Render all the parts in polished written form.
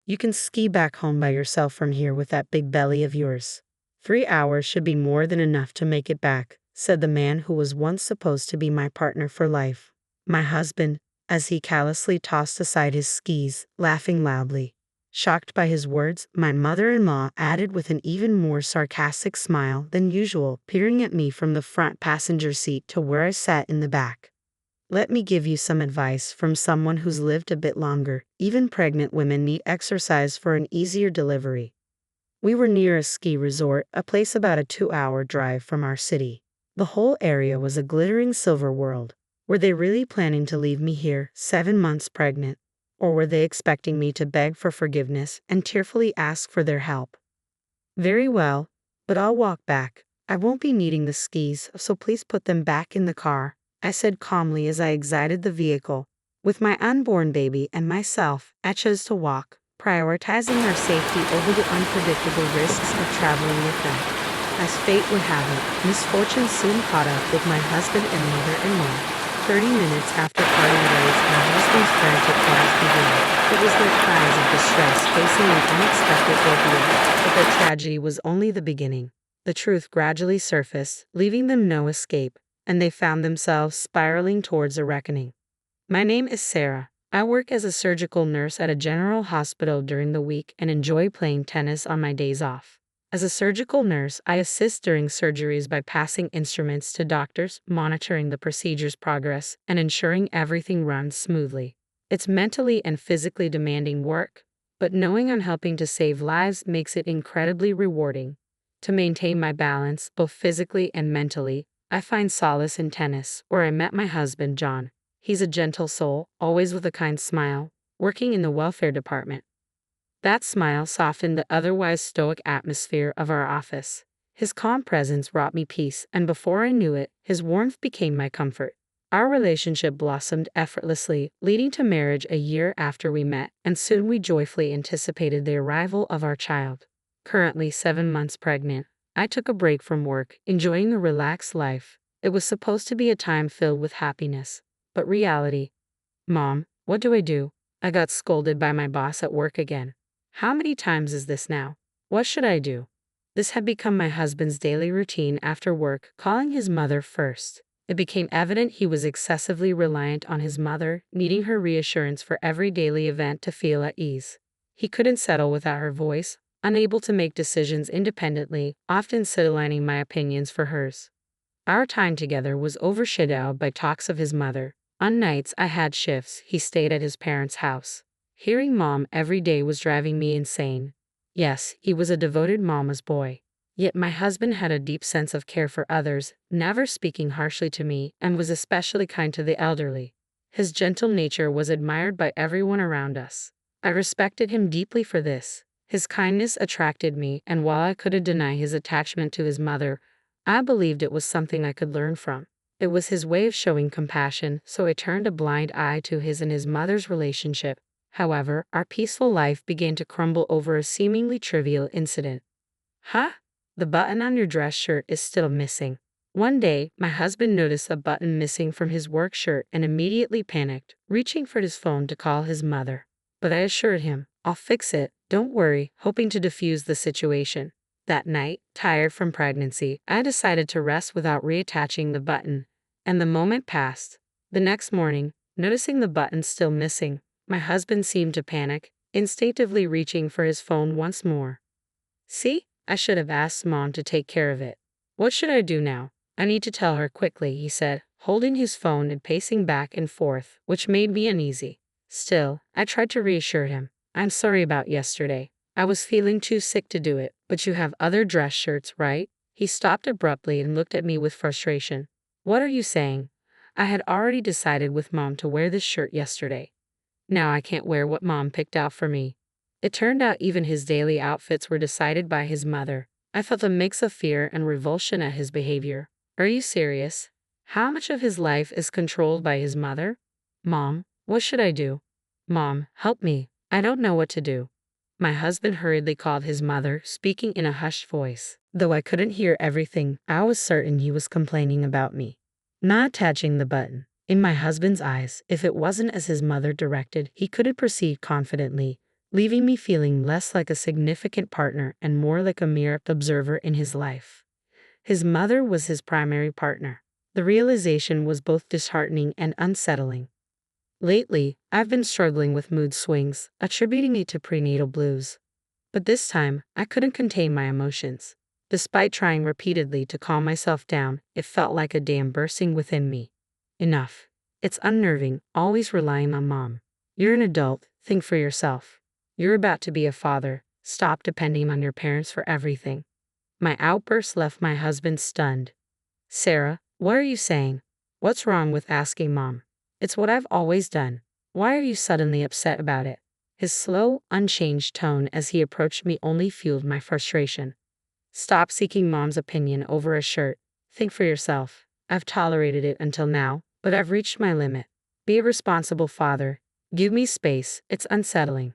You can ski back home by yourself from here with that big belly of yours. 3 hours should be more than enough to make it back, said the man who was once supposed to be my partner for life. My husband, as he callously tossed aside his skis, laughing loudly. Shocked by his words, my mother-in-law added with an even more sarcastic smile than usual, peering at me from the front passenger seat to where I sat in the back. Let me give you some advice from someone who's lived a bit longer. Even pregnant women need exercise for an easier delivery. We were near a ski resort, a place about a 2-hour drive from our city. The whole area was a glittering silver world. Were they really planning to leave me here, 7 months pregnant? Or were they expecting me to beg for forgiveness and tearfully ask for their help? Very well, but I'll walk back. I won't be needing the skis, so please put them back in the car, I said calmly as I exited the vehicle. With my unborn baby and myself, I chose to walk, prioritizing our safety over the unpredictable risks of traveling with them. As fate would have it, misfortune soon caught up with my husband and mother-in-law. 30 minutes after parting ways, my husband's frantic cries began. It was their cries of distress facing an unexpected ordeal, but their tragedy was only the beginning. The truth gradually surfaced, leaving them no escape, and they found themselves spiraling towards a reckoning. My name is Sarah. I work as a surgical nurse at a general hospital during the week and enjoy playing tennis on my days off. As a surgical nurse, I assist during surgeries by passing instruments to doctors, monitoring the procedure's progress, and ensuring everything runs smoothly. It's mentally and physically demanding work, but knowing I'm helping to save lives makes it incredibly rewarding. To maintain my balance, both physically and mentally, I find solace in tennis, where I met my husband, John. He's a gentle soul, always with a kind smile, working in the welfare department. That smile softened the otherwise stoic atmosphere of our office. His calm presence brought me peace, and before I knew it, his warmth became my comfort. Our relationship blossomed effortlessly, leading to marriage a year after we met, and soon we joyfully anticipated the arrival of our child. Currently 7 months pregnant, I took a break from work, enjoying a relaxed life. It was supposed to be a time filled with happiness, but reality. Mom, what do I do? I got scolded by my boss at work again. How many times is this now? What should I do? This had become my husband's daily routine after work, calling his mother first. It became evident he was excessively reliant on his mother, needing her reassurance for every daily event to feel at ease. He couldn't settle without her voice, unable to make decisions independently, often sidelining my opinions for hers. Our time together was overshadowed by talks of his mother. On nights I had shifts, he stayed at his parents' house. Hearing Mom every day was driving me insane. Yes, he was a devoted mama's boy. Yet my husband had a deep sense of care for others, never speaking harshly to me, and was especially kind to the elderly. His gentle nature was admired by everyone around us. I respected him deeply for this. His kindness attracted me, and while I couldn't deny his attachment to his mother, I believed it was something I could learn from. It was his way of showing compassion, so I turned a blind eye to his and his mother's relationship. However, our peaceful life began to crumble over a seemingly trivial incident. Huh? The button on your dress shirt is still missing. One day, my husband noticed a button missing from his work shirt and immediately panicked, reaching for his phone to call his mother. But I assured him, I'll fix it, don't worry, hoping to defuse the situation. That night, tired from pregnancy, I decided to rest without reattaching the button, and the moment passed. The next morning, noticing the button still missing, my husband seemed to panic, instinctively reaching for his phone once more. See, I should have asked Mom to take care of it. What should I do now? I need to tell her quickly, he said, holding his phone and pacing back and forth, which made me uneasy. Still, I tried to reassure him. I'm sorry about yesterday. I was feeling too sick to do it, but you have other dress shirts, right? He stopped abruptly and looked at me with frustration. What are you saying? I had already decided with Mom to wear this shirt yesterday. Now I can't wear what Mom picked out for me. It turned out even his daily outfits were decided by his mother. I felt a mix of fear and revulsion at his behavior. Are you serious? How much of his life is controlled by his mother? Mom, what should I do? Mom, help me. I don't know what to do. My husband hurriedly called his mother, speaking in a hushed voice. Though I couldn't hear everything, I was certain he was complaining about me not attaching the button. In my husband's eyes, if it wasn't as his mother directed, he couldn't proceed confidently. leaving me feeling less like a significant partner and more like a mere observer in his life. His mother was his primary partner. The realization was both disheartening and unsettling. Lately, I've been struggling with mood swings, attributing it to prenatal blues. But this time, I couldn't contain my emotions. Despite trying repeatedly to calm myself down, it felt like a dam bursting within me. Enough. It's unnerving, always relying on mom. You're an adult, think for yourself. You're about to be a father, stop depending on your parents for everything. My outburst left my husband stunned. Sarah, what are you saying? What's wrong with asking mom? It's what I've always done. Why are you suddenly upset about it? His slow, unchanged tone as he approached me only fueled my frustration. Stop seeking mom's opinion over a shirt. Think for yourself. I've tolerated it until now, but I've reached my limit. Be a responsible father. Give me space. It's unsettling.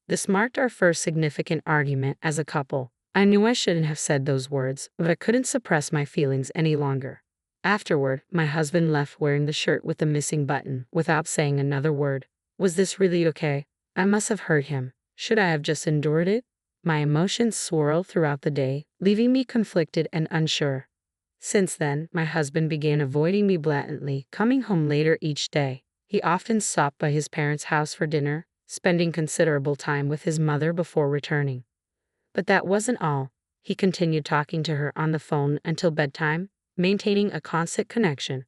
This marked our first significant argument as a couple. I knew I shouldn't have said those words, but I couldn't suppress my feelings any longer. Afterward, my husband left wearing the shirt with the missing button, without saying another word. Was this really okay? I must have hurt him. Should I have just endured it? My emotions swirled throughout the day, leaving me conflicted and unsure. Since then, my husband began avoiding me blatantly, coming home later each day. He often stopped by his parents' house for dinner, spending considerable time with his mother before returning. But that wasn't all. He continued talking to her on the phone until bedtime, maintaining a constant connection.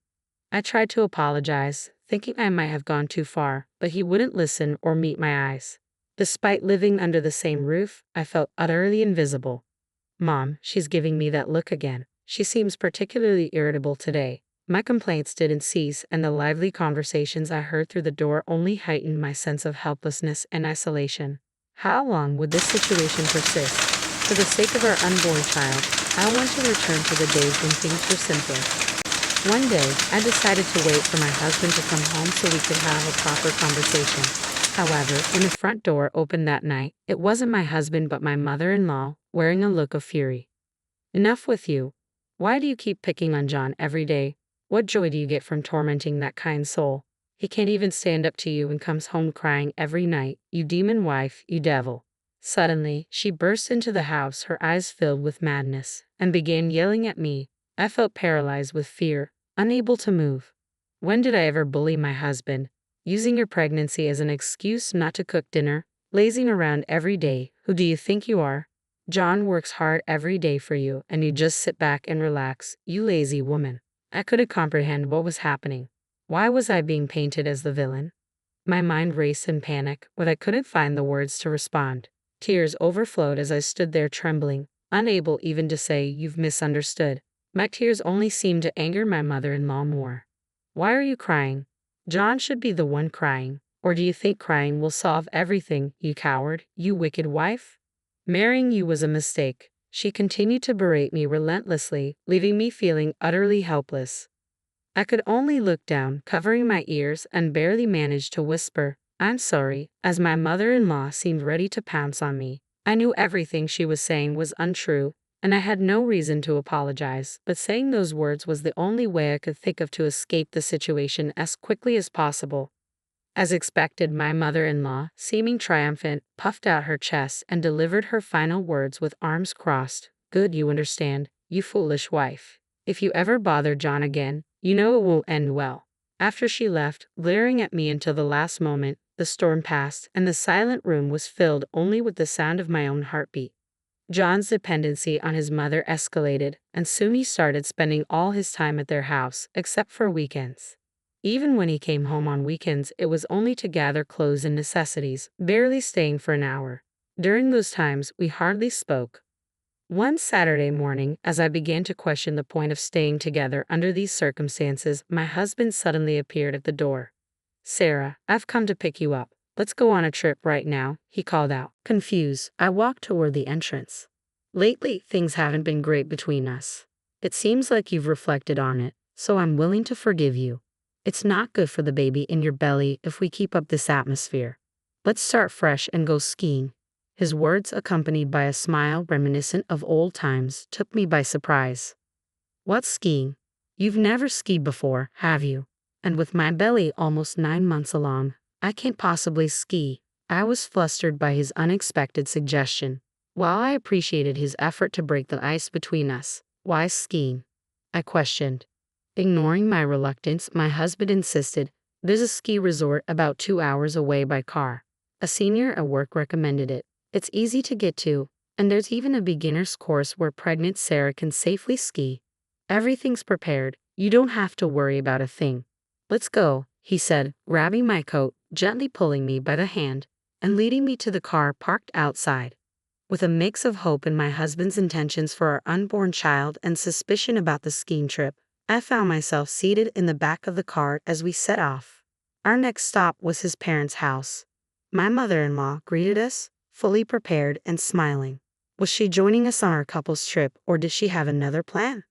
I tried to apologize, thinking I might have gone too far, but he wouldn't listen or meet my eyes. Despite living under the same roof, I felt utterly invisible. Mom, she's giving me that look again. She seems particularly irritable today. My complaints didn't cease, and the lively conversations I heard through the door only heightened my sense of helplessness and isolation. How long would this situation persist? For the sake of our unborn child, I want to return to the days when things were simpler. One day, I decided to wait for my husband to come home so we could have a proper conversation. However, when the front door opened that night, it wasn't my husband but my mother-in-law, wearing a look of fury. Enough with you. Why do you keep picking on John every day? What joy do you get from tormenting that kind soul? He can't even stand up to you and comes home crying every night. You demon wife, you devil. Suddenly, she burst into the house, her eyes filled with madness, and began yelling at me. I felt paralyzed with fear, unable to move. When did I ever bully my husband? Using your pregnancy as an excuse not to cook dinner, lazing around every day. Who do you think you are? John works hard every day for you, and you just sit back and relax, you lazy woman. I couldn't comprehend what was happening. Why was I being painted as the villain? My mind raced in panic, but I couldn't find the words to respond. Tears overflowed as I stood there trembling, unable even to say, "You've misunderstood." My tears only seemed to anger my mother-in-law more. Why are you crying? John should be the one crying. Or do you think crying will solve everything, you coward, you wicked wife? Marrying you was a mistake. She continued to berate me relentlessly, leaving me feeling utterly helpless. I could only look down, covering my ears, and barely managed to whisper, "I'm sorry," as my mother-in-law seemed ready to pounce on me. I knew everything she was saying was untrue, and I had no reason to apologize, but saying those words was the only way I could think of to escape the situation as quickly as possible. As expected, my mother-in-law, seeming triumphant, puffed out her chest and delivered her final words with arms crossed. "Good, you understand, you foolish wife. If you ever bother John again, you know it won't end well." After she left, glaring at me until the last moment, the storm passed, and the silent room was filled only with the sound of my own heartbeat. John's dependency on his mother escalated, and soon he started spending all his time at their house, except for weekends. Even when he came home on weekends, it was only to gather clothes and necessities, barely staying for an hour. During those times, we hardly spoke. One Saturday morning, as I began to question the point of staying together under these circumstances, my husband suddenly appeared at the door. "Sarah, I've come to pick you up. Let's go on a trip right now," he called out. Confused, I walked toward the entrance. "Lately, things haven't been great between us. It seems like you've reflected on it, so I'm willing to forgive you. It's not good for the baby in your belly if we keep up this atmosphere. Let's start fresh and go skiing." His words, accompanied by a smile reminiscent of old times, took me by surprise. "What skiing? You've never skied before, have you? And with my belly almost 9 months along, I can't possibly ski." I was flustered by his unexpected suggestion. While I appreciated his effort to break the ice between us, why skiing? I questioned. Ignoring my reluctance, my husband insisted, there's a ski resort about 2 hours away by car. A senior at work recommended it. It's easy to get to, and there's even a beginner's course where pregnant Sarah can safely ski. Everything's prepared, you don't have to worry about a thing. Let's go, he said, grabbing my coat, gently pulling me by the hand, and leading me to the car parked outside. With a mix of hope in my husband's intentions for our unborn child and suspicion about the skiing trip, I found myself seated in the back of the car as we set off. Our next stop was his parents' house. My mother-in-law greeted us, fully prepared and smiling. Was she joining us on our couple's trip, or did she have another plan?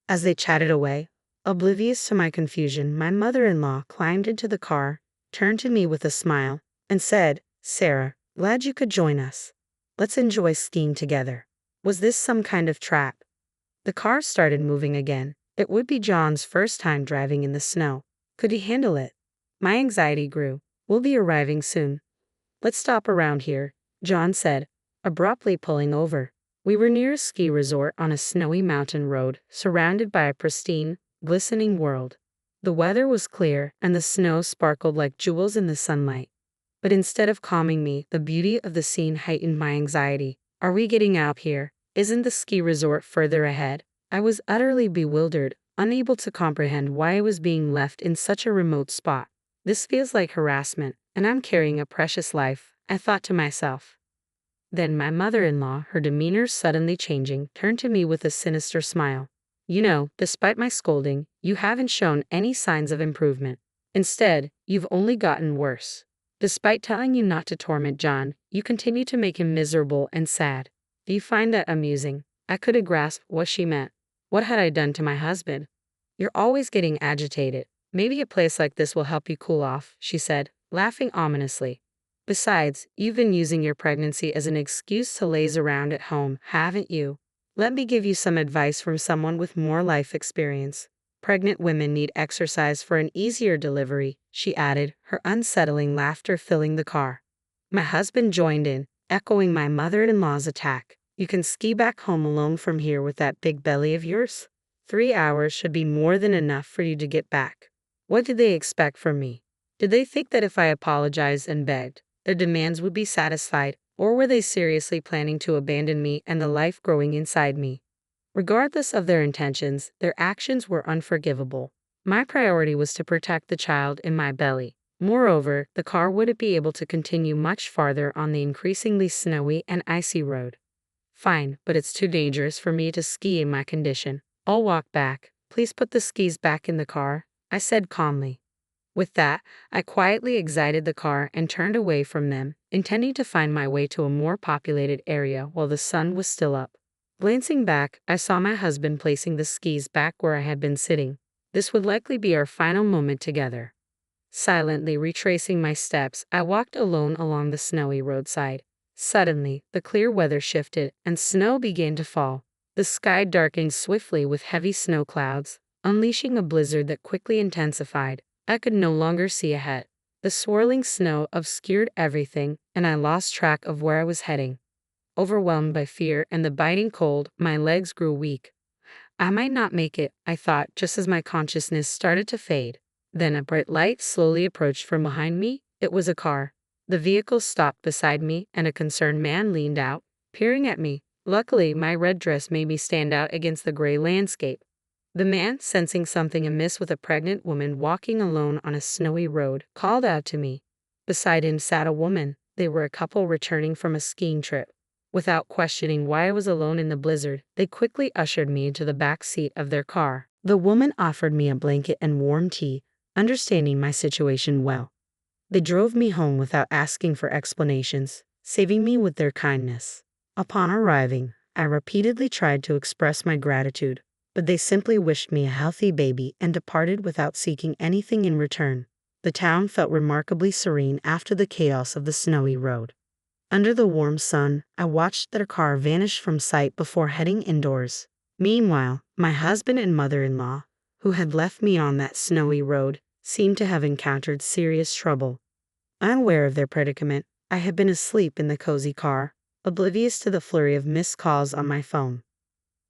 As they chatted away, oblivious to my confusion, my mother-in-law climbed into the car, turned to me with a smile, and said, "Sarah, glad you could join us. Let's enjoy skiing together." Was this some kind of trap? The car started moving again. It would be John's first time driving in the snow. Could he handle it? My anxiety grew. We'll be arriving soon. Let's stop around here, John said, abruptly pulling over. We were near a ski resort on a snowy mountain road, surrounded by a pristine, glistening world. The weather was clear, and the snow sparkled like jewels in the sunlight. But instead of calming me, the beauty of the scene heightened my anxiety. Are we getting out here? Isn't the ski resort further ahead? I was utterly bewildered, unable to comprehend why I was being left in such a remote spot. This feels like harassment, and I'm carrying a precious life, I thought to myself. Then my mother-in-law, her demeanor suddenly changing, turned to me with a sinister smile. You know, despite my scolding, you haven't shown any signs of improvement. Instead, you've only gotten worse. Despite telling you not to torment John, you continue to make him miserable and sad. Do you find that amusing? I couldn't grasp what she meant. What had I done to my husband? You're always getting agitated. Maybe a place like this will help you cool off, she said, laughing ominously. Besides, you've been using your pregnancy as an excuse to laze around at home, haven't you? Let me give you some advice from someone with more life experience. Pregnant women need exercise for an easier delivery, she added, her unsettling laughter filling the car. My husband joined in, echoing my mother-in-law's attack. You can ski back home alone from here with that big belly of yours. 3 hours should be more than enough for you to get back. What did they expect from me? Did they think that if I apologized and begged, their demands would be satisfied, or were they seriously planning to abandon me and the life growing inside me? Regardless of their intentions, their actions were unforgivable. My priority was to protect the child in my belly. Moreover, the car wouldn't be able to continue much farther on the increasingly snowy and icy road. Fine, but it's too dangerous for me to ski in my condition. I'll walk back. Please put the skis back in the car, I said calmly. With that, I quietly exited the car and turned away from them, intending to find my way to a more populated area while the sun was still up. Glancing back, I saw my husband placing the skis back where I had been sitting. This would likely be our final moment together. Silently retracing my steps, I walked alone along the snowy roadside. Suddenly, the clear weather shifted, and snow began to fall. The sky darkened swiftly with heavy snow clouds, unleashing a blizzard that quickly intensified. I could no longer see ahead. The swirling snow obscured everything, and I lost track of where I was heading. Overwhelmed by fear and the biting cold, my legs grew weak. I might not make it, I thought, just as my consciousness started to fade. Then a bright light slowly approached from behind me. It was a car. The vehicle stopped beside me, and a concerned man leaned out, peering at me. Luckily, my red dress made me stand out against the gray landscape. The man, sensing something amiss with a pregnant woman walking alone on a snowy road, called out to me. Beside him sat a woman. They were a couple returning from a skiing trip. Without questioning why I was alone in the blizzard, they quickly ushered me into the back seat of their car. The woman offered me a blanket and warm tea, understanding my situation well. They drove me home without asking for explanations, saving me with their kindness. Upon arriving, I repeatedly tried to express my gratitude, but they simply wished me a healthy baby and departed without seeking anything in return. The town felt remarkably serene after the chaos of the snowy road. Under the warm sun, I watched their car vanish from sight before heading indoors. Meanwhile, my husband and mother-in-law, who had left me on that snowy road, seemed to have encountered serious trouble. Unaware of their predicament, I had been asleep in the cozy car, oblivious to the flurry of missed calls on my phone.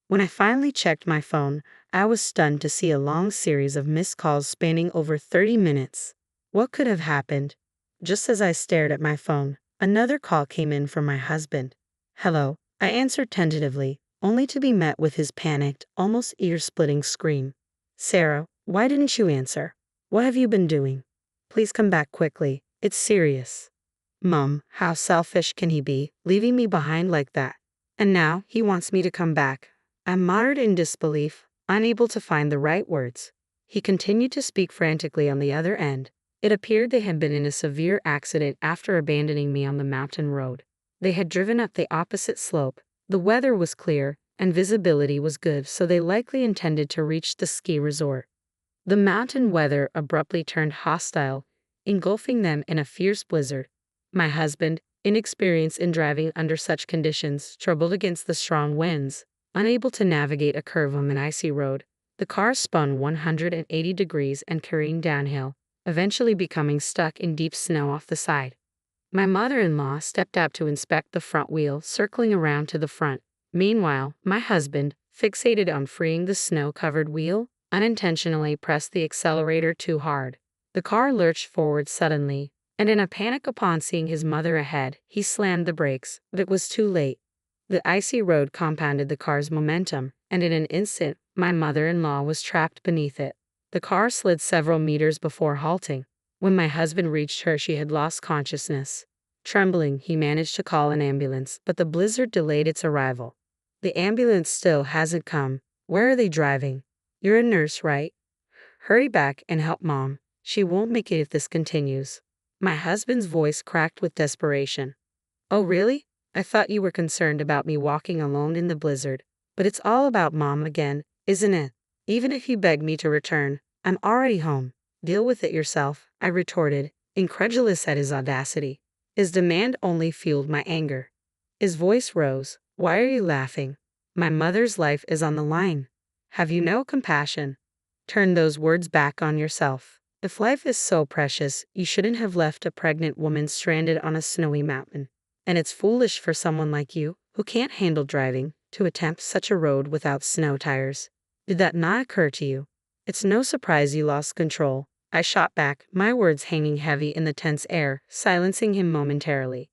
When I finally checked my phone, I was stunned to see a long series of missed calls spanning over 30 minutes. What could have happened? Just as I stared at my phone, another call came in from my husband. "Hello," I answered tentatively, only to be met with his panicked, almost ear-splitting scream. "Sarah, why didn't you answer? What have you been doing? Please come back quickly. It's serious." Mom, how selfish can he be, leaving me behind like that? And now he wants me to come back. I muttered in disbelief, unable to find the right words. He continued to speak frantically on the other end. It appeared they had been in a severe accident after abandoning me on the mountain road. They had driven up the opposite slope. The weather was clear, and visibility was good, so they likely intended to reach the ski resort. The mountain weather abruptly turned hostile, engulfing them in a fierce blizzard. My husband, inexperienced in driving under such conditions, struggled against the strong winds. Unable to navigate a curve on an icy road, the car spun 180 degrees and careened downhill, eventually becoming stuck in deep snow off the side. My mother-in-law stepped up to inspect the front wheel, circling around to the front. Meanwhile, my husband, fixated on freeing the snow-covered wheel, unintentionally pressed the accelerator too hard. The car lurched forward suddenly, and in a panic upon seeing his mother ahead, he slammed the brakes, but it was too late. The icy road compounded the car's momentum, and in an instant, my mother-in-law was trapped beneath it. The car slid several meters before halting. When my husband reached her, she had lost consciousness. Trembling, he managed to call an ambulance, but the blizzard delayed its arrival. "The ambulance still hasn't come. Where are they driving? You're a nurse, right? Hurry back and help Mom. She won't make it if this continues." My husband's voice cracked with desperation. "Oh, really? I thought you were concerned about me walking alone in the blizzard. But it's all about Mom again, isn't it? Even if you beg me to return, I'm already home. Deal with it yourself," I retorted, incredulous at his audacity. His demand only fueled my anger. His voice rose. "Why are you laughing? My mother's life is on the line. Have you no compassion? Turn those words back on yourself. If life is so precious, you shouldn't have left a pregnant woman stranded on a snowy mountain. And it's foolish for someone like you, who can't handle driving, to attempt such a road without snow tires. Did that not occur to you? It's no surprise you lost control," I shot back, my words hanging heavy in the tense air, silencing him momentarily.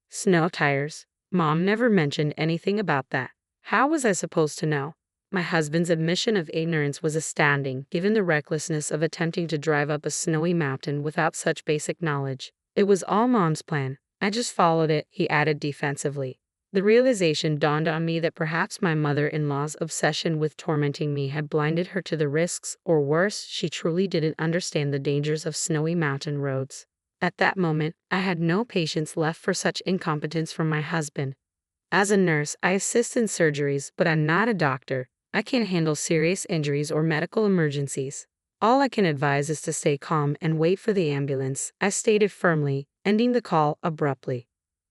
"Snow tires? Mom never mentioned anything about that. How was I supposed to know?" My husband's admission of ignorance was astounding, given the recklessness of attempting to drive up a snowy mountain without such basic knowledge. "It was all Mom's plan. I just followed it," he added defensively. The realization dawned on me that perhaps my mother-in-law's obsession with tormenting me had blinded her to the risks, or worse, she truly didn't understand the dangers of snowy mountain roads. At that moment, I had no patience left for such incompetence from my husband. "As a nurse, I assist in surgeries, but I'm not a doctor. I can't handle serious injuries or medical emergencies. All I can advise is to stay calm and wait for the ambulance," I stated firmly, ending the call abruptly.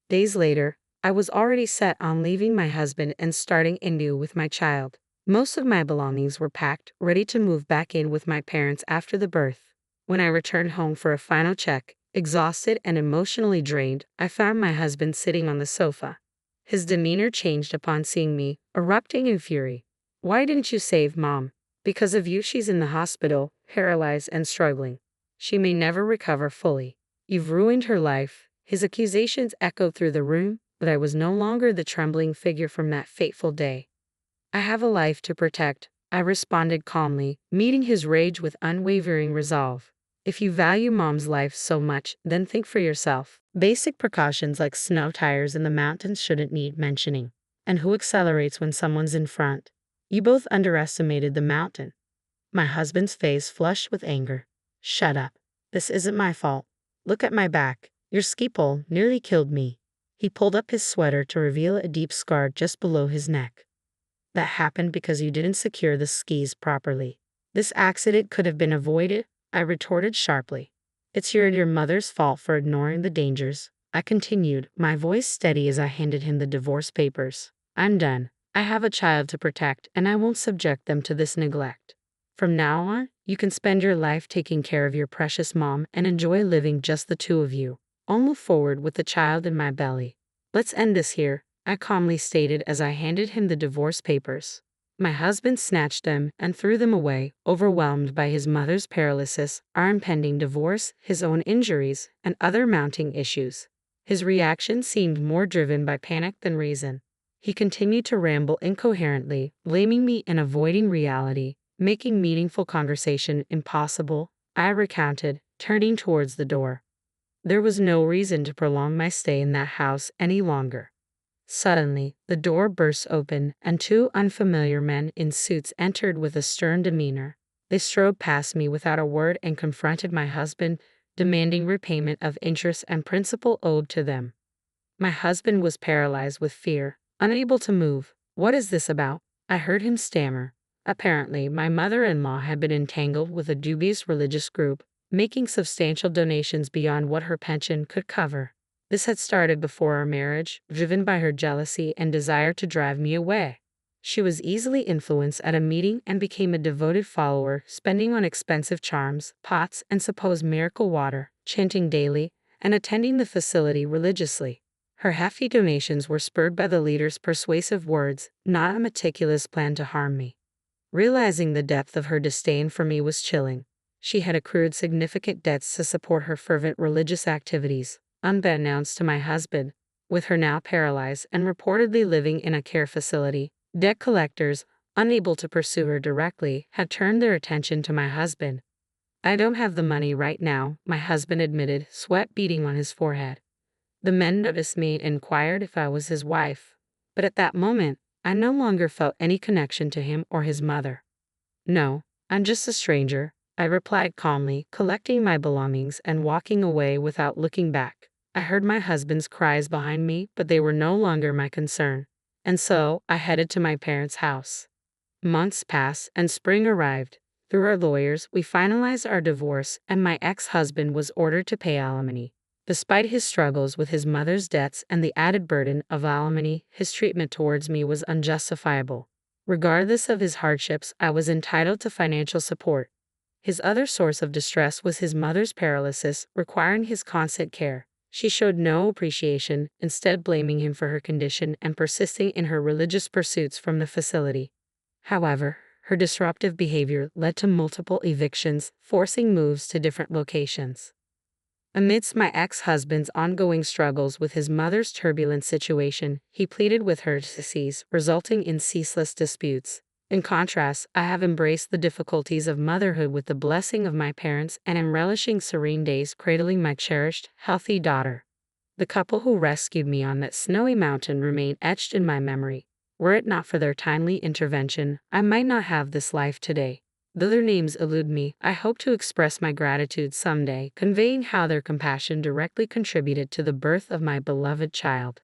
Days later, I was already set on leaving my husband and starting anew with my child. Most of my belongings were packed, ready to move back in with my parents after the birth. When I returned home for a final check, exhausted and emotionally drained, I found my husband sitting on the sofa. His demeanor changed upon seeing me, erupting in fury. "Why didn't you save Mom? Because of you she's in the hospital, paralyzed and struggling. She may never recover fully. You've ruined her life." His accusations echoed through the room, but I was no longer the trembling figure from that fateful day. "I have a life to protect," I responded calmly, meeting his rage with unwavering resolve. "If you value Mom's life so much, then think for yourself. Basic precautions like snow tires in the mountains shouldn't need mentioning. And who accelerates when someone's in front? You both underestimated the mountain." My husband's face flushed with anger. "Shut up. This isn't my fault. Look at my back. Your ski pole nearly killed me." He pulled up his sweater to reveal a deep scar just below his neck. "That happened because you didn't secure the skis properly. This accident could have been avoided," I retorted sharply. "It's your mother's fault for ignoring the dangers," I continued, my voice steady as I handed him the divorce papers. "I'm done. I have a child to protect, and I won't subject them to this neglect. From now on, you can spend your life taking care of your precious Mom and enjoy living just the two of you. I'll move forward with the child in my belly. Let's end this here, I calmly stated as I handed him the divorce papers. My husband snatched them and threw them away, overwhelmed by his mother's paralysis, our impending divorce, his own injuries, and other mounting issues. His reaction seemed more driven by panic than reason. He continued to ramble incoherently, blaming me and avoiding reality, making meaningful conversation impossible, I recounted, turning towards the door. There was no reason to prolong my stay in that house any longer. Suddenly, the door burst open, and two unfamiliar men in suits entered with a stern demeanor. They strode past me without a word and confronted my husband, demanding repayment of interest and principal owed to them. My husband was paralyzed with fear, unable to move. What is this about? I heard him stammer. Apparently, my mother-in-law had been entangled with a dubious religious group, making substantial donations beyond what her pension could cover. This had started before our marriage, driven by her jealousy and desire to drive me away. She was easily influenced at a meeting and became a devoted follower, spending on expensive charms, pots, and supposed miracle water, chanting daily, and attending the facility religiously. Her hefty donations were spurred by the leader's persuasive words, not a meticulous plan to harm me. Realizing the depth of her disdain for me was chilling. She had accrued significant debts to support her fervent religious activities, unbeknownst to my husband. With her now paralyzed and reportedly living in a care facility, debt collectors, unable to pursue her directly, had turned their attention to my husband. I don't have the money right now, my husband admitted, sweat beading on his forehead. The men noticed me and inquired if I was his wife, but at that moment, I no longer felt any connection to him or his mother. No, I'm just a stranger, I replied calmly, collecting my belongings and walking away without looking back. I heard my husband's cries behind me, but they were no longer my concern. And so, I headed to my parents' house. Months passed, and spring arrived. Through our lawyers, we finalized our divorce, and my ex-husband was ordered to pay alimony. Despite his struggles with his mother's debts and the added burden of alimony, his treatment towards me was unjustifiable. Regardless of his hardships, I was entitled to financial support. His other source of distress was his mother's paralysis, requiring his constant care. She showed no appreciation, instead blaming him for her condition and persisting in her religious pursuits from the facility. However, her disruptive behavior led to multiple evictions, forcing moves to different locations. Amidst my ex-husband's ongoing struggles with his mother's turbulent situation, he pleaded with her to cease, resulting in ceaseless disputes. In contrast, I have embraced the difficulties of motherhood with the blessing of my parents and am relishing serene days cradling my cherished, healthy daughter. The couple who rescued me on that snowy mountain remain etched in my memory. Were it not for their timely intervention, I might not have this life today. Though their names elude me, I hope to express my gratitude someday, conveying how their compassion directly contributed to the birth of my beloved child.